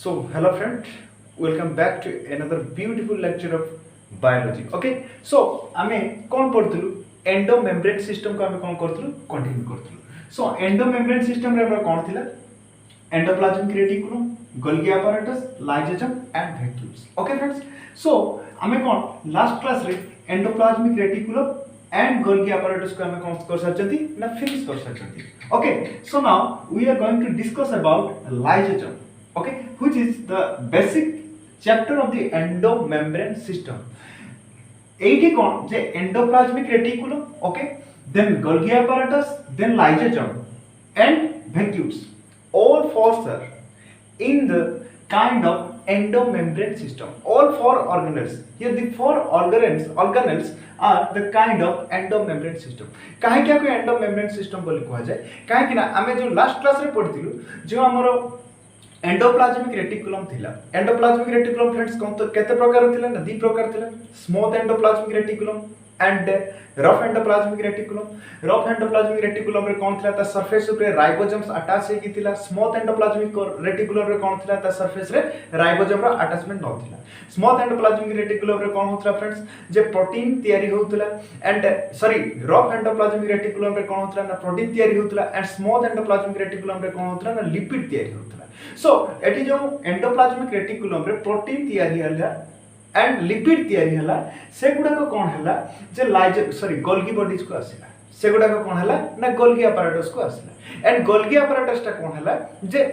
So, hello friend, welcome back to another beautiful lecture of biology. Okay, so आमे कौन पढ़थलु endomembrane system को आमे कौन करथलु कंटिन्यू करथलु. So एंडोमेम्ब्रेन सिस्टम रे हमरा कौन थिला endoplasmic reticulum, Golgi apparatus, lysosome and vacuoles. Okay friends, so आमे कौन लास्ट क्लास रे endoplasmic reticulum and Golgi apparatus को हमें कौन कर सकते ना फिनिश कर सकते. Okay, so now we are going to discuss about lysosome. Okay, which is the basic chapter of the endomembrane system. Eighty कौन जे endoplasmic reticulum, okay, then Golgi apparatus, then lysosome and vacuoles. All four are in the kind of endomembrane system. All four organelles. Here the four organelles are the kind of endomembrane system. काहे क्या कोई endomembrane system बोली कहा जाए काहे कि ना आमे जो लास्ट क्लास रे पढ़थिलु जो हमरो एंडोप्लाज्मिक रेटिकुलम थिला. एंडोप्लाज्मिक रेटिकुलम फ्रेंड्स कोन तो केते प्रकार थिला ना दी प्रकार थिला. Smooth endoplasmic reticulum and rough endoplasmic reticulum. Rough endoplasmic reticulum रे कोन थिला ता सरफेस रे राइबोसोम्स अटैच हे किथिला. स्मूथ एंडोप्लाज्मिक रेटिकुलम रे कोन थिला ता सरफेस रे राइबोसोम रो अटैचमेंट न थिला. स्मूथ एंडोप्लाज्मिक रेटिकुलम रे कोन होतला फ्रेंड्स जे प्रोटीन तयारी होतला and sorry rough endoplasmic reticulum रे कोन होतला ना प्रोटीन तयारी होतला एंड स्मूथ एंडोप्लाज्मिक रेटिकुलम रे कोन होतला ना लिपिड तयारी होतला. सो एटी जो एंडोप्लाज्मिक रेटिकुलम रे प्रोटीन तयारी हला एंड लिपिड तयारी हला से गुडा को कोन हला जे गोल्गी बॉडीज को आसीला. से गुडा को कोन हला ना गोल्गी apparatus को आसीला एंड गोल्गी apparatus टा कोन हला जे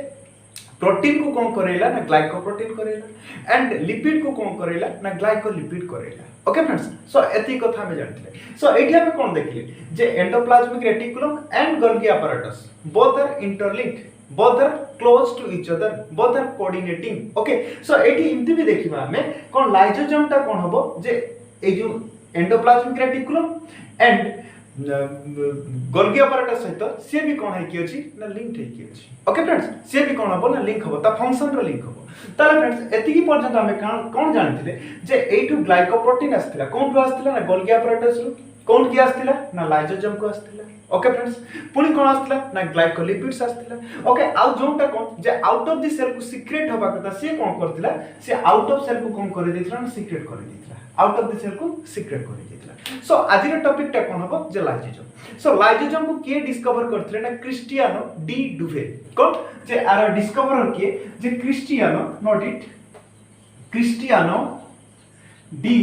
प्रोटीन को कौन करेला ना ग्लाइकोप्रोटीन करेला एंड लिपिड को कौन करेला ना ग्लाइकोलिपिड करेला. ओके फ्रेंड्स, सो एती कथा हम जानथिले. सो एठी हम कोन देखिले जे endoplasmic reticulum and Golgi apparatus both are interlinked, both are close to each other, both are coordinating. Okay, so एठी इमति भी देखिबा हमें कोन लाइसोसोम टा कोन हबो जे ए जो endoplasmic reticulum and Golgi apparatus सहित से भी कोन है कि अछि ना लिंक है कि अछि. ओके फ्रेंड्स, से भी कोन हबो ना लिंक हबो ता फंक्शन रो लिंक हबो. ताले फ्रेंड्स एति की पर्यंत हमें कोन जानथिले जे ए टू ग्लाइकोप्रोटीन आस्थिला कोन रो आस्थिला ना गोल्गी apparatus रो. कोन की आस्थिला ना लाइसोसोम को आस्थिला. ओके फ्रेंड्स, पुणी कोन आस्थिला ना ग्लाइकोलिपिड्स आस्थिला. ओके, आ जोंटा कोन जे आउट ऑफ द सेल को सीक्रेट होबा कथा से कोन करथिला से आउट ऑफ सेल को कोन करे देथिला ना सीक्रेट करे देथिला. आउट ऑफ द सेल को सीक्रेट करे देथिला. सो आज रे टॉपिक टा कोन हबो जे लाइसोसोम. सो लाइसोसोम को के डिस्कवर करथिले ना क्रिस्टियानो डी डुवे. कोन जे आर डिस्कवर के जे Cristiano not it Cristiano de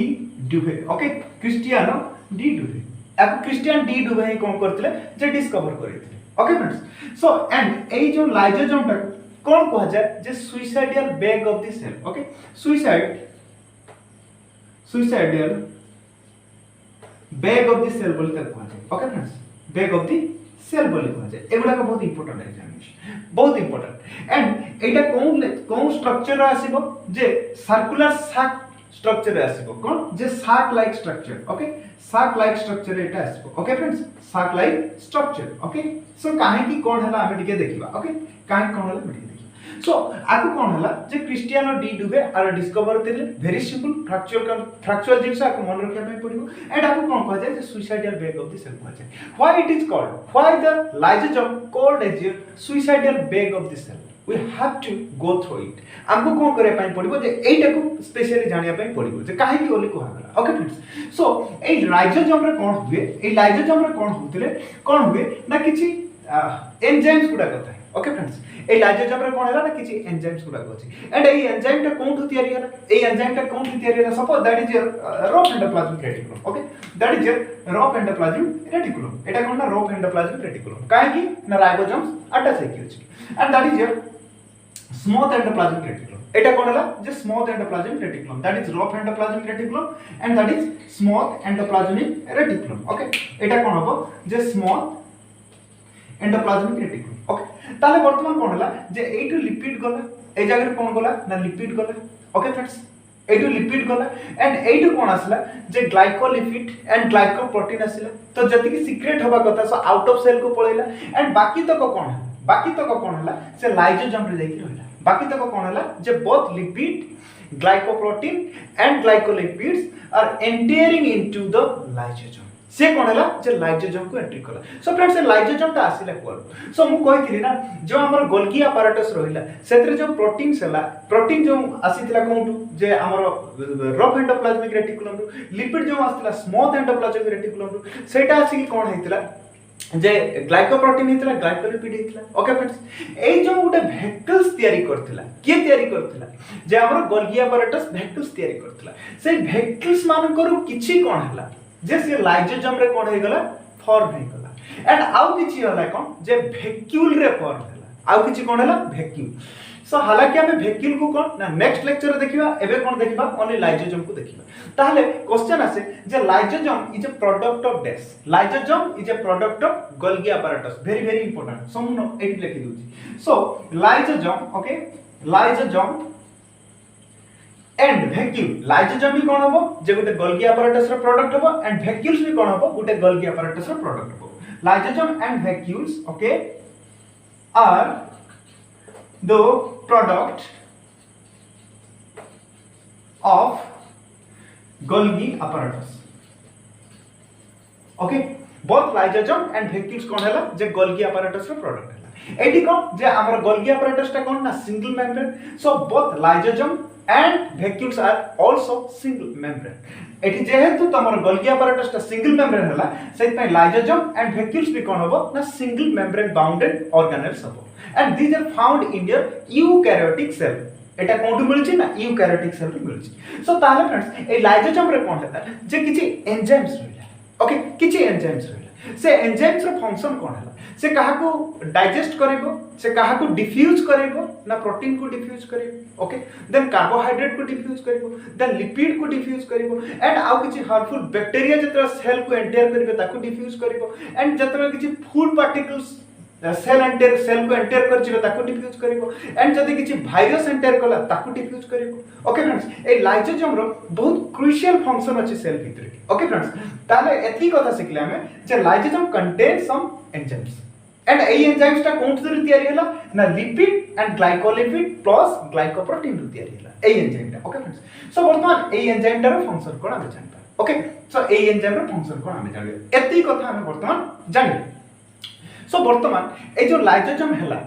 Duve. Okay, Cristiano de Duve आपको क्रिस्टियन डी डुवे ही कोन करथिले जे डिस्कवर करिथिले. ओके फ्रेंड्स, सो एंड ए जो लाइसोसोम टा कोन कहा जाय जे suicidal bag of the cell. Okay, suicidal bag of the cell बोली तक कहा जाय. Okay friends, bag of the cell बोली कहा जाय. एगुडा का बहुत इंपोर्टेंट एग्जामिनेशन, बहुत important. And Etah cone structure आसीबो J circular sac structure आसीबो. कोन जे साक लाइक स्ट्रक्चर. ओके, साक लाइक स्ट्रक्चर एटा आसीबो. ओके फ्रेंड्स, साक लाइक स्ट्रक्चर. ओके, सो काहे की कोन हला हम टिके देखिबा. ओके, काहे कोन हला टिके देखिबा. सो आकु कोन हला जे क्रिस्टियानो डी डुवे आर डिस्कवर थिले वेरी सिंपल फ्रैक्चुअल जिंस आकु मन रखिया पे पड़िबो. एंड आकु कोन कहा जाय जे suicidal bag of the cell कहा जाय. Why it is called, why the lysosome called as suicidal bag of the cell. we have to go through it. हमको कोन करे पई पड़िबो जे एटा को स्पेशली जानिया पई पड़िबो जे काहे की ओली कोहा गला. ओके फ्रेंड्स, सो ए लाइसोसोम रे कोन हुए, ए लाइसोसोम रे कोन होतले कोन हुए ना किछि एंजाइम्स गुडा कथा. ओके फ्रेंड्स, ए लाइसोसोम रे कोन हला ना किछि एंजाइम्स गुडा कोछि एंड ए एंजाइम टा कोन तयारी हला. ए एंजाइम टा कोन तयारी हला. Suppose that is rough endoplasmic reticulum. Okay, that is rough endoplasmic reticulum. एटा कोन ना रफ एंडोप्लाज्मिक रेटिकुलम काहे की ना राइबोसोम्स अटैच है कि अछि and that is smooth endoplasmic reticulum. एटा कोन हला जे smooth endoplasmic reticulum. That is rough endoplasmic reticulum and that is smooth endoplasmic reticulum. Okay, एटा कोन हबो जे स्मूथ एंडोप्लाज्मिक रेटिकुलम. ओके, ताले वर्तमान कोन हला जे ए टू लिपिड गला. ए जगह रे कोन गला ना लिपिड गला. ओके फ्रेंड्स, ए टू लिपिड गला एंड ए टू कोन आसला जे ग्लाइकोलिपिड एंड ग्लाइकोप्रोटीन आसला. तो जति की सीक्रेट होबा कथा सो आउट ऑफ सेल को पळेला एंड बाकी तक कोन है, बाकी तक कोन हला से लाइसोसोम रे जाई रहला. बाकी तक कोन हला जे both lipid glycoprotein and glycolipids are entering into the lysosome. से कौन है जे लाइसोजोम को एंट्री कला। सो फ्रेंड्स ए लाइसोजोम टा आसिला कोड। सो मु कहिथिली ना जो हमर गोल्गी apparatus रहिला सेतरे जो प्रोटीन्स हला प्रोटीन जो आसीतिला कोंटू जे हमर रफ एंडोप्लाज्मिक रेटिकुलम रु लिपिड जो आसीतिला स्मूथ एंडोप्लाज्मिक रेटिकुलम रु सेटा आसी कोन हेतिला जे ग्लाइकोप्रोटीन हेतिला ग्लाइकोलिपिड हेतिला। ओके फ्रेंड्स ए जो गुटे वेहिकल्स तयारी करथिला के तयारी करथिला जे हमर गोल्गी apparatus वेहिकल्स तयारी करथिला से वेहिकल्स मान करू किछि कोन हला जे से लाइसोजोम रे कोन हे गला फॉर्म हे गला एंड आउ किछि हला कोन जे वैक्यूल रे फॉर्म हला आउ किछि कोन हला वैक्यूल। सो हालांकि हमें वैक्यूल को कोन ना नेक्स्ट लेक्चर रे देखिबा एबे कोन देखिबा ओनली लाइसोजोम को देखिबा। ताहले क्वेश्चन आसे जे lysosome is a product of डेस lysosome is a product of Golgi apparatus very very important समनो एटी लिखि दूची। So lysosome okay lysosome and vacuole lysosome भी कोन हबो जे गुटे गोल्गी apparatus रो प्रोडक्ट हबो एंड वैक्यूल्स भी कोन हबो गुटे गोल्गी apparatus रो प्रोडक्ट हबो। Lysosome and vacuoles okay are the product of Golgi apparatus. Okay, both lysosome and vacuoles कौन है ला जे Golgi apparatus रो प्रोडक्ट है ला। एटी कौन जे हमारा Golgi apparatus टा कौन ना single membrane. So both lysosome and vacuoles are also single membrane। Eighty जेहेतु तमर Golgi apparatus टा सिंगल मेम्ब्रेन हला सेति पय lysosome and vacuoles भी कौन हबो ना सिंगल मेम्ब्रेन बाउंडेड ऑर्गेनेल्स हबो and these are found in your eukaryotic cell। एटा कोंटू मिलछि ना eukaryotic cell रे मिलछि। सो ताले फ्रेंड्स ए लाइसोजोम रे कोन हेता जे किछि एंजाइम्स रहला। ओके किछि एंजाइम्स रहला से एंजाइम्स रो फंक्शन कोन हला से काहा को डाइजेस्ट करिवो से काहा को डिफ्यूज करिवो ना प्रोटीन को डिफ्यूज करिवो। ओके देन कार्बोहाइड्रेट को डिफ्यूज करिवो देन लिपिड को डिफ्यूज करिवो एंड आउ किछि हार्मफुल बैक्टीरिया जतरा सेल को एंटर करिवो ताको डिफ्यूज करिवो एंड जतरा किछि फूड पार्टिकल्स सेल को एंटर कर जिवे ताको डिफ्यूज करिवो एंड जदी किछि वायरस एंटर कला ताको डिफ्यूज करिवो। ओके फ्रेंड्स ए लाइसोजोम रो बहुत क्रूशियल फंक्शन अछि सेल भितरे। ओके फ्रेंड्स ताले एथि कथा सिखले हमें जे lysosome contain some enzymes and ए एंजाइम्स टा कोन से तयारी होला ना lipid and glycolipid plus glycoprotein रो तयारी होला ए एंजाइम टा। ओके फ्रेंड्स सो वर्तमान ए एंजाइम टा रो फंक्शन कोन हम जानबा। ओके सो ए एंजाइम रो फंक्शन कोन हम जानबे एथि कथा हम वर्तमान जानिबे। सो वर्तमान ए जो लाइसोजोम हैला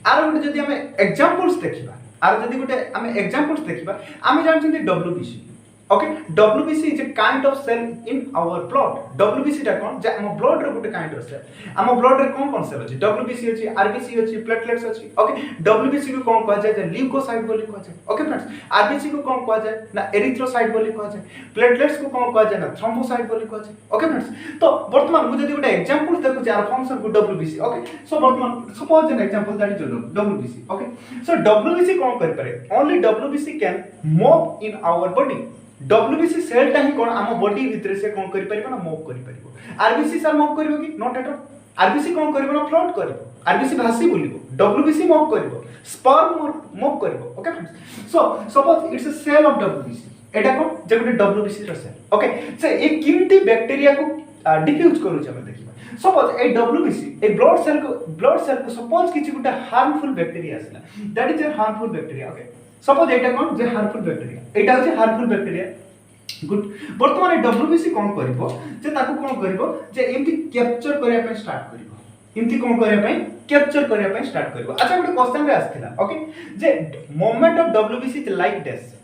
आर गोटे जदी हमें एग्जांपल्स देखिबा आर जदी गोटे हमें एग्जांपल्स देखिबा हम जानछन्ती WBC. Okay WBC is a kind of cell in our blood. WBC टा कोन जे हम ब्लड रे गोटे काइंड ऑफ सेल हम ब्लड रे कोन सेल अछि डब्ल्यूबीसी अछि आरबीसी अछि प्लेटलेट्स अछि। ओके डब्ल्यूबीसी को कोन कहा जाय जे ल्यूकोसाइट बोली कहा जाय। ओके फ्रेंड्स आरबीसी को कोन कहा जाय ना एरिथ्रोसाइट बोली कहा जाय प्लेटलेट्स को कोन कहा जाय ना थ्रोम्बोसाइट बोली कहा जाय। ओके फ्रेंड्स तो वर्तमान मु जदी गोटे एग्जांपल देखु जे आर फंक्शन को डब्ल्यूबीसी। ओके सो वर्तमान suppose an example that is WBC. Okay so WBC कोन कर पारे only WBC can move in our body. WBC cell टा ही कोन हम बॉडी भीतर से कोन करि परिबो ना मूव करि परिबो। आरबीसी सर मूव करिवो कि नॉट एट ऑल आरबीसी कोन करिवो ना फ्लोट करिवो आरबीसी भासी बोलिबो डब्ल्यूबीसी मूव करिवो स्पर्म मूव करिवो। Okay friends so suppose it's a cell of WBC एटा कोन जे गुटे डब्ल्यूबीसी रो सेल। ओके से ए किमती बैक्टीरिया को डिफ्यूज करू छ हम देखिबा। सपोज ए डब्ल्यूबीसी ए ब्लड सेल को सपोज किछि गुटे हार्मफुल बैक्टीरिया आसला that is a harmful bacteria. Okay suppose एटा कोन जे हार्मफुल बैक्टीरिया एटा होचे हार्मफुल बैक्टीरिया गुड। वर्तमान ए डब्ल्यूबीसी कोन करबो जे ताको कोन करबो जे एमती कैप्चर करिया पे स्टार्ट करबो एमती कोन करिया पे कैप्चर करिया पे स्टार्ट करबो। अच्छा गुटे क्वेश्चन रे आस्थिला। ओके जे moment of WBC is like this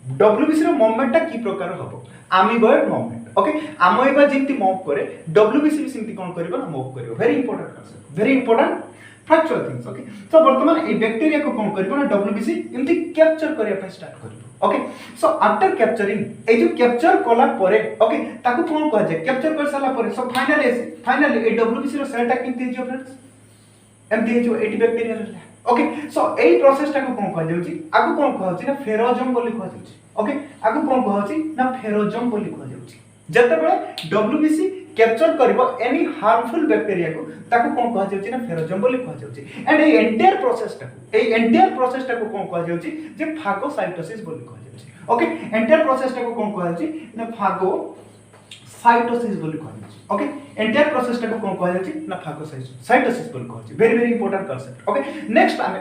WBC रो मोमेंट टा की प्रकार हबो अमीबॉइड मोमेंट। ओके अमीबा जेंती मूव करे डब्ल्यूबीसी भी सेंती कोन करबो ना मूव करबो। Very important concept very important factual things. Okay तो वर्तमान ए बैक्टीरिया को कोन करबो ना डब्ल्यूबीसी एमती कैप्चर करिया पे स्टार्ट करबो। ओके सो आफ्टर कैप्चरिंग ए जो कैप्चर कला परे ओके ताको कोन कह जाय कैप्चर कर साला परे सो फाइनली ए डब्ल्यूबीसी रो सेल टा किंती जो फ्रेंड्स एमती जो एटी बैक्टीरिया रहला। ओके सो एई प्रोसेस टा को कोन कह जाउची आगु कोन कहउची ना फेरोजोम बोली कह जाउची। ओके आगु कोन कहउची ना फेरोजोम बोली कह जाउची जते बेले डब्ल्यूबीसी कैप्चर करबो एनी हार्मफुल बैक्टीरिया को ताको कोन कह जाउची ना फेरोजोम बोली कह जाउची एंड ए एंटायर प्रोसेस टा को कोन कह जाउची जे फागोसाइटोसिस बोली कह जाउची। ओके एंटायर प्रोसेस टा को कोन कह जाउची ना फागोसाइटोसिस बोली कह जाउची। ओके एंटायर प्रोसेस टा को कोन कह जाउची ना फागोसाइटोसिस बोली कह जाउची। Very very important concept. Okay next आमे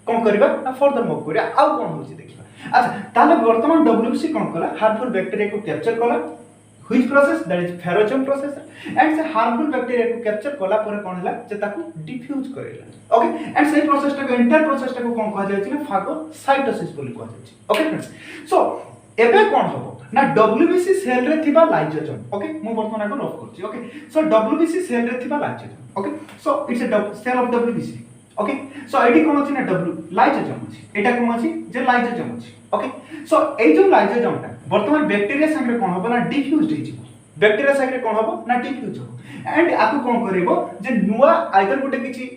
कोन करबा ना फर्दर मूव करिया आउ कोन होची देखिबा। अच्छा ताले वर्तमान डब्ल्यूबीसी कोन कला हार्मफुल बैक्टीरिया को कैप्चर कला which process that is phagosome process and से हार्मफुल बैक्टीरिया को कैप्चर कला पर कोन हला जे ताकू डिफ्यूज करेला ओके एंड से प्रोसेस टा को एंटायर प्रोसेस टा को कोन कहा जाय छी ना फागोसाइटोसिस बोली कहा जाय छी ओके फ्रेंड्स सो एबे कोन हबो ना डब्ल्यूबीसी सेल रे थिबा लाइसोसोम ओके मु वर्तमान आको नोट करछि ओके सो डब्ल्यूबीसी सेल रे थिबा lysosome okay so it's a cell of WBC okay so एडी कोन अछि ना डब्ल्यू लाइसोसोम अछि एटा कोन अछि जे लाइसोसोम अछि ओके सो ए जो लाइसोसोम टा वर्तमान बैक्टीरिया संगे कोन हबो ना डिफ्यूज्ड हे जिवो बैक्टीरिया संगे कोन हबो ना डिफ्यूज हो एंड आकु कोन करबो जे नुवा आइदर गुटे किछि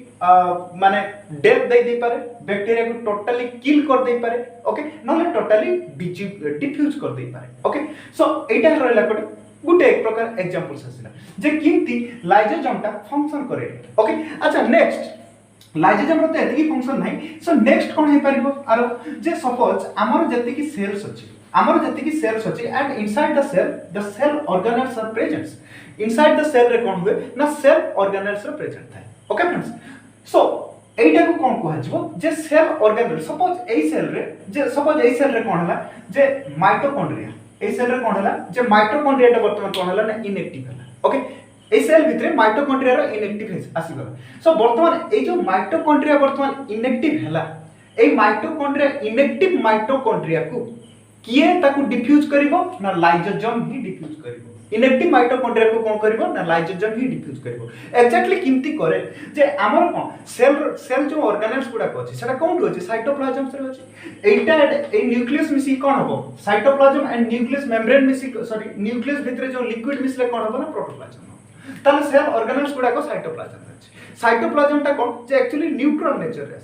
माने डेथ दे दे पारे बैक्टीरिया को टोटली किल कर दे पारे ओके नले टोटली डिफ्यूज कर दे पारे ओके सो एटा रहला गुटे एक प्रकार एग्जांपल्स आसिला जे किंती लाइसोसोम टा फंक्शन करे ओके अच्छा नेक्स्ट लाइसोसोम रो तो एतकी फंक्शन नाही सो नेक्स्ट कोन हे परिबो आरो जे सपोज हमर जति की सेल्स अछि हमर जति की सेल्स अछि and inside the cell organelles are present inside the cell रे कोन हुए ना सेल ऑर्गेनेल्स रे प्रेजेंट थाए ओके फ्रेंड्स सो एटा को कोन कहै जबो जे cell organelle suppose a cell रे कोन हला जे माइटोकॉन्ड्रिया ए सेल रे कोन हला जे माइटोकॉन्ड्रिया टा वर्तमान कोन हला ना इनएक्टिव हला ओके ए सेल भितरे माइटोकॉन्ड्रिया रो इनएक्टिव फेज आसीगला सो वर्तमान ए जो माइटोकॉन्ड्रिया वर्तमान इनएक्टिव हला ए माइटोकॉन्ड्रिया इनएक्टिव माइटोकॉन्ड्रिया को किए ताकू डिफ्यूज करिवो ना लाइसोसोम ही डिफ्यूज करिवो इनएक्टिव माइटोकॉन्ड्रिया को कोन करिवो ना लाइसोसोम ही डिफ्यूज करिवो एक्जेक्टली किमती करे जे हमर कोन सेल जो ऑर्गेनेल्स गुडा को अछि सेटा कोन होछि साइटोप्लाज्म से होछि एटा ए न्यूक्लियस मिसी कोन हबो साइटोप्लाज्म एंड न्यूक्लियस मेम्ब्रेन मिसी सॉरी न्यूक्लियस भितरे जो लिक्विड मिसले कोन हबो ना प्रोटोप्लाज्म ताले सेल ऑर्गेनेल्स गुडा को साइटोप्लाज्म अछि साइटोप्लाज्म टा कोन जे एक्चुअली न्यूट्रल नेचर रे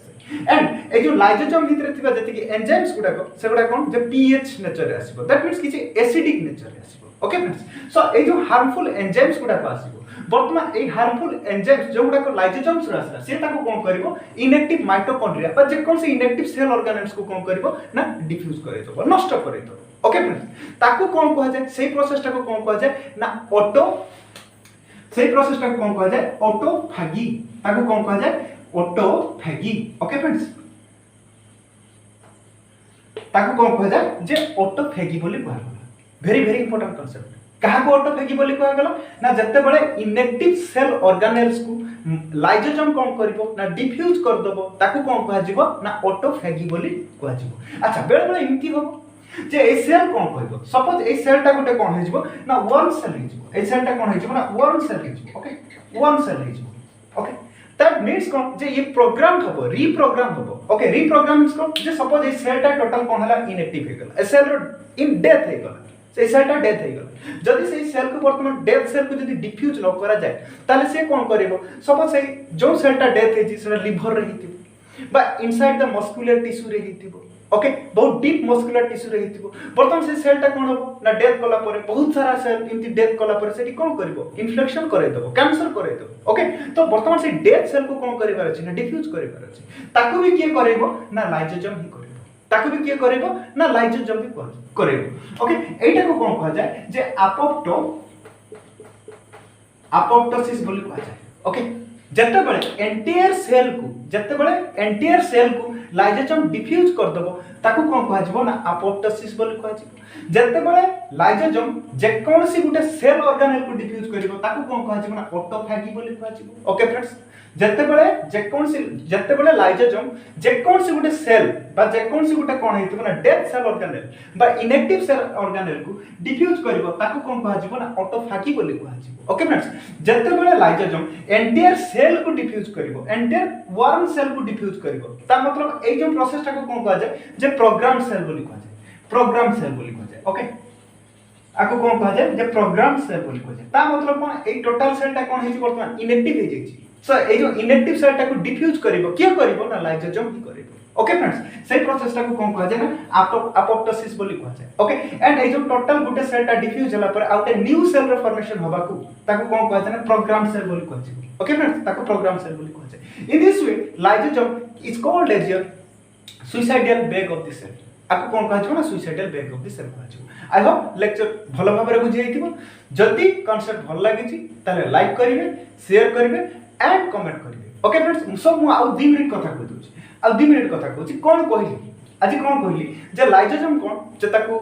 एंड ए जो लाइसोसोम भितरे थिबा जति कि एंजाइम्स गुडा को से गुडा कोन जे पीएच नेचर रे आसीबो दैट मींस किछि एसिडिक नेचर रे आसीबो ओके फ्रेंड्स सो ए जो हार्मफुल एंजाइम्स गुडा को आसीबो वर्तमान ए हार्मफुल एंजाइम्स जो गुडा को लाइसोसोम से आसला से ताको कोन करबो इनएक्टिव माइटोकॉन्ड्रिया पर जे कोन से इनएक्टिव सेल ऑर्गेनेल्स को कोन करबो ना डिफ्यूज करे दबो नष्ट करे दबो ओके फ्रेंड्स ताको कोन कहा जाय सेही प्रोसेस टा को कोन कहा जाय ना सेही प्रोसेस टा को कोन कहा जाय ऑटोफैगी ताको कोन कहा जाय ऑटोफैगी ओके फ्रेंड्स ताको कोन कहा जाय जे ऑटोफैगी बोली कहला वेरी वेरी इंपोर्टेंट कांसेप्ट कहा को ऑटोफैगी बोली कहला गेला ना जत्ते बळे इनएक्टिव सेल ऑर्गेनेल्स को लाइसोसोम कोन करबो ना डिफ्यूज कर दबो ताको कोन कहा जिवो ना ऑटोफैगी बोली कहा जिवो अच्छा बेले बेले इमती होबो जे ए सेल कोन कहबो सपोज ए सेल टा गोटे कोन हे जिवो ना वन सेल हे जिवो ए सेल टा कोन हे जिवो ना वन सेल हे जिवो ओके वन सेल हे जिवो ओके दैट मींस कोन जे ये प्रोग्राम हबो रीप्रोग्राम हबो okay reprogram means cone J suppose a cell टा टोटल कोन हला इनएक्टिव हे गेला ए सेल इन डेथ हे गेला से सेल टा डेथ हे गेला जदी से सेल को वर्तमान डेथ सेल को जदी डिफ्यूज न करा जाय ताले से कोन करबो सपोज से जो सेल टा डेथ हे से लिवर रे हितिबो बा इनसाइड द मस्कुलर टिश्यू रे हितिबो ओके बहुत डीप मस्कुलर टिश्यू रे हितिबो वर्तमान से सेल टा कोन हबो ना डेथ कला परे बहुत सारा सेल इनती डेथ कला परे सेठी कोन करबो इन्फ्लेक्शन करे दबो कैंसर करे दबो ओके तो वर्तमान से डेथ सेल को कोन करिवार अछि ना डिफ्यूज करिवार अछि ताको भी के करबो ना लाइसोसोम ही करबो ताको भी के करबो ना लाइसोसोम भी करबो ओके एटा को कोन कहा जाय जे अपोप्टोसिस बोली कहा जाय ओके जत्ते बळे एंटायर सेल को लाइसोसोम डिफ्यूज कर दबो ताको कोन कहा जबो ना अपोप्टोसिस बोली कहा जबो जत्ते बळे लाइसोसोम जे कोनसी गुटे सेल ऑर्गेनेल को डिफ्यूज करबो ताको कोन कहा जबो ना ऑटोफैगी बोली कहा जबो ओके फ्रेंड्स जत्ते बळे लाइसोसोम जे कोनसी गुटे सेल बा जे कोनसी गुटे कोन हेतिबो ना डेथ सेल ऑर्गेनेल बा इनएक्टिव सेल ऑर्गेनेल को डिफ्यूज करबो ताको कोन कहा जबो ना ऑटोफैगी बोली कहा जबो ओके फ्रेंड्स जत्ते बळे लाइसोसोम एंटायर सेल को डिफ्यूज करबो एंटायर वन सेल को डिफ्यूज करबो ता मतलब ए जो प्रोसेस टा को कोन कहा जाय जे प्रोग्राम सेल बोली कहा जाय प्रोग्राम सेल बोली कहा जाय ओके आको कोन कहा जाय जे प्रोग्राम सेल बोली कहा जाय ता मतलब कोन ए टोटल सेल टा कोन हेछि वर्तमान इनएक्टिव हे जाय छी सो ए जो इनएक्टिव सेल टा को डिफ्यूज करबो के करबो ना लाइसोसोम ही करबो ओके फ्रेंड्स सेही प्रोसेस टा को कोन कहा जाय ना अपोप्टोसिस बोली कहा जाय ओके एंड ए जो टोटल गुटे सेल टा डिफ्यूज होला पर आउटे न्यू सेल रे फॉर्मेशन होबा को ताको कोन कहा जाय ना प्रोग्राम सेल बोली कहा जाय ओके फ्रेंड्स ताको प्रोग्राम सेल बोली कहा जाय in this way lysosome is called as a suicidal bag of the cell आको कोन कहा जाय ना suicidal bag of the cell कहा जाय आई होप लेक्चर भलो भाबरे बुझि जाइतिबो जदी कांसेप्ट भल लागि छि ताले लाइक करिवे शेयर करिवे एंड कमेंट करिवे ओके फ्रेंड्स सब मु आउ 2 मिनिट कथा कहि दोछि आउ 2 मिनिट कथा कहछि कोन कहली आज कोन कहली जे लाइसोसोम कोन जे ताकू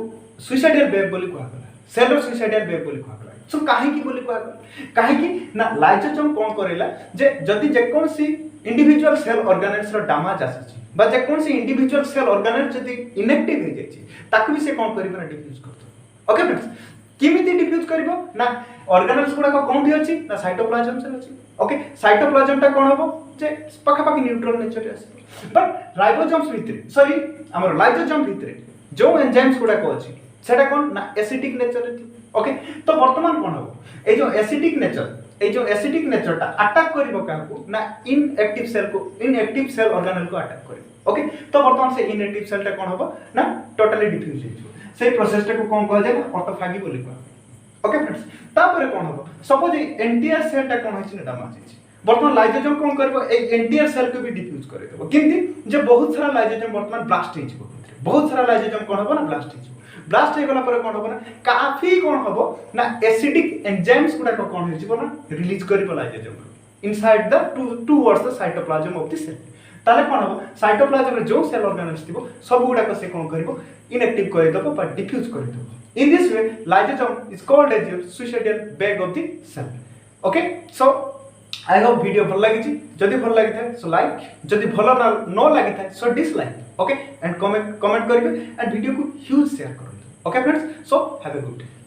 सुइसाइडल बैग बोली कहला सेलर सुइसाइडल बेग बोली कहला सो काहे की बोली कहला काहे की ना लाइसोसोम कोन करेला जे जदी जे कोनसी इंडिविजुअल सेल ऑर्गेनेल्स रो डैमेज आसी बा जे कोनसी इंडिविजुअल सेल ऑर्गेनेल जदी इनएक्टिव हो जाई ताकू भी से कोन करिबा डिफ्यूज करतो ओके फ्रेंड्स किमिति डिफ्यूज करिवो ना ऑर्गेनेल्स गुडा को कोंठी अछि ना साइटोप्लाज्म से अछि ओके साइटोप्लाज्म टा कोन हबो जे पाखा पाखी न्यूट्रल नेचर रे आसी बट राइबोसोम्स भितरे सॉरी हमर लाइसोसोम भितरे जो एंजाइम्स गुडा को अछि सेटा कोन ना एसिडिक नेचर रे ओके तो वर्तमान कोन हबो ए जो एसिडिक नेचर टा अटैक करिवो काको ना इनएक्टिव सेल को इनएक्टिव सेल ऑर्गेनेल को अटैक करिवो ओके तो वर्तमान से इनएक्टिव सेल टा कोन हबो ना टोटली डिफ्यूज हो से प्रोसेस टा को कोन कह जाय ऑटोफैगी बोली कह ओके फ्रेंड्स तापर कोन हबो सपोज एंटायर सेल टा कोन होछि ना डैमेज होछि वर्तमान लाइसोसोम कोन करबो ए एंटायर सेल को भी डिफ्यूज करे देबो किंतु जे बहुत सारा लाइसोसोम वर्तमान ब्लास्ट हो जिवो बहुत सारा लाइसोसोम कोन हबो ना ब्लास्ट हो ब्लास्ट हो गला पर कोन हबो ना काफी कोन हबो ना एसिडिक एंजाइम्स गुडा को कोन हो जिवो ना रिलीज करिवो lysosome inside the towards the cytoplasm of the cell ताले कोन हबो साइटोप्लाज्म रे जो सेल ऑर्गेनेल्स थिबो सब गुडा को से कोन करिवो इनएक्टिव कर देबो बट डिफ्यूज कर देबो in this way lysosome is called as your suicidal bag of the cell okay so I hope video भल लगी जदि भल लगी था सो लाइक जदि भल ना न लगी था सो डिसलाइक ओके एंड कमेंट करेंगे एंड वीडियो को ह्यूज शेयर करेंगे okay friends so have a good day